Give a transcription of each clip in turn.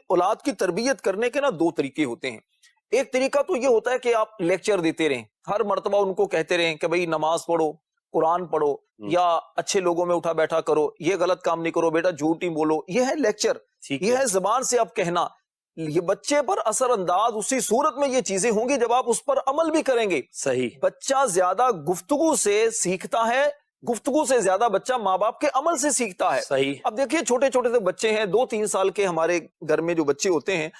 औलाद की तरबियत करने के ना दो तरीके होते हैं। एक तरीका तो ये होता है कि आप लेक्चर देते रहें, हर मर्तबा उनको कहते रहें कि भाई नमाज पढ़ो, कुरान पढ़ो, या अच्छे लोगों में उठा बैठा करो, ये गलत काम नहीं करो बेटा, झूठ नहीं बोलो। ये है लेक्चर, ये है जुबान से आप कहना। ये बच्चे पर असर अंदाज उसी सूरत में ये चीजें होंगी जब आप उस पर अमल भी करेंगे। सही। बच्चा ज्यादा गुफ्तगू से सीखता है, गुफ्तगू से ज्यादा बच्चा माँ बाप के अमल से सीखता है। सही। अब देखिए छोटे छोटे से बच्चे हैं, 2-3 साल के हमारे घर में जो बच्चे होते हैं,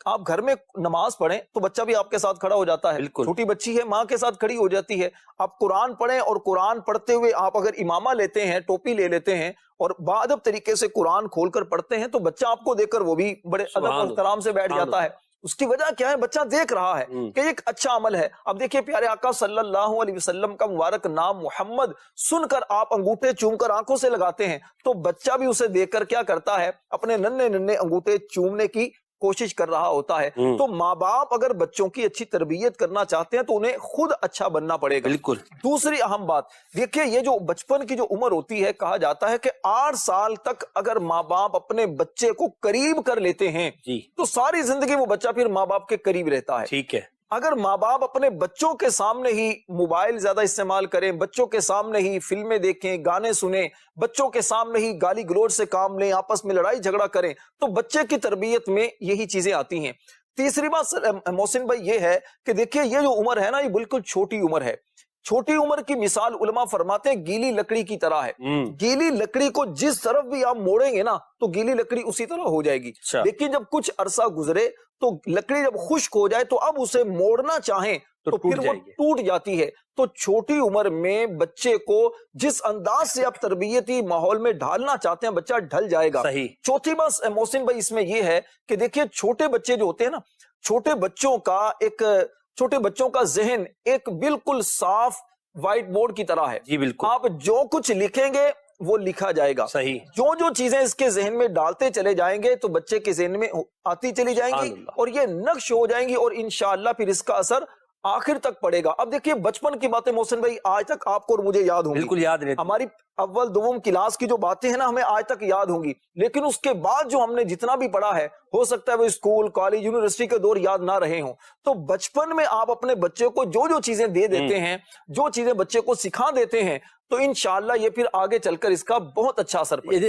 आप घर में नमाज पढ़ें तो बच्चा भी आपके साथ खड़ा हो जाता है। छोटी बच्ची है, माँ के साथ खड़ी हो जाती है। आप कुरान पढ़ें और कुरान पढ़ते हुए आप अगर इमामा लेते हैं, टोपी ले लेते हैं और बाअदब तरीके से कुरान खोलकर पढ़ते हैं तो बच्चा आपको देखकर वो भी बड़े अदब और एहतराम से बैठ जाता है। उसकी वजह क्या है? बच्चा देख रहा है कि एक अच्छा अमल है। अब देखिए प्यारे आका सल्लल्लाहु अलैहि वसल्लम का मुबारक नाम मोहम्मद सुनकर आप अंगूठे चूमकर आंखों से लगाते हैं तो बच्चा भी उसे देखकर क्या करता है? अपने नन्हे नन्हे अंगूठे चूमने की कोशिश कर रहा होता है। तो माँ बाप अगर बच्चों की अच्छी तरबियत करना चाहते हैं तो उन्हें खुद अच्छा बनना पड़ेगा। बिल्कुल। दूसरी अहम बात देखिए, ये जो बचपन की जो उम्र होती है, कहा जाता है कि 8 साल तक अगर माँ बाप अपने बच्चे को करीब कर लेते हैं तो सारी जिंदगी वो बच्चा फिर माँ बाप के करीब रहता है। ठीक है। अगर माँ बाप अपने बच्चों के सामने ही मोबाइल ज्यादा इस्तेमाल करें, बच्चों के सामने ही फिल्में देखें, गाने सुने, बच्चों के सामने ही गाली गलौज से काम लें, आपस में लड़ाई झगड़ा करें, तो बच्चे की तरबियत में यही चीजें आती हैं। तीसरी बात मोहसिन भाई ये है कि देखिए ये जो उम्र है ना, ये बिल्कुल छोटी उम्र है। छोटी उम्र की मिसाल उलमा फरमाते हैं गीली लकड़ी की तरह है। गीली लकड़ी को जिस तरफ भी आप मोड़ेंगे ना तो गीली लकड़ी उसी तरह हो जाएगी। लेकिन जब कुछ अरसा गुजरे तो लकड़ी जब खुश्क हो जाए तो अब उसे मोड़ना चाहें तो फिर वो टूट जाती है। तो छोटी उम्र में बच्चे को जिस अंदाज से आप तरबियती माहौल में ढालना चाहते हैं बच्चा ढल जाएगा। सही। चौथी बात मोहसिन भाई इसमें यह है कि देखिए छोटे बच्चे जो होते हैं ना, छोटे बच्चों का जहन एक बिल्कुल साफ व्हाइट बोर्ड की तरह है। जी बिल्कुल। आप जो कुछ लिखेंगे वो लिखा जाएगा। सही। जो चीजें इसके जहन में डालते चले जाएंगे तो बच्चे के जहन में आती चली जाएंगी और ये नक्श हो जाएंगी और इंशाअल्लाह फिर इसका असर आखिर तक पड़ेगा। अब देखिए बचपन की बातें मोहसिन भाई आज तक आपको और मुझे याद होंगी। बिल्कुल याद रहती। हमारी अव्वल दुवम क्लास की जो बातें हैं ना हमें आज तक याद होंगी, लेकिन उसके बाद जो हमने जितना भी पढ़ा है हो सकता है वो स्कूल कॉलेज यूनिवर्सिटी के दौर याद ना रहे हों। तो बचपन में आप अपने बच्चे को जो चीजें दे देते हैं, जो चीजें बच्चे को सिखा देते हैं, तो इंशाअल्लाह ये फिर आगे चलकर इसका बहुत अच्छा असर पड़ेगा।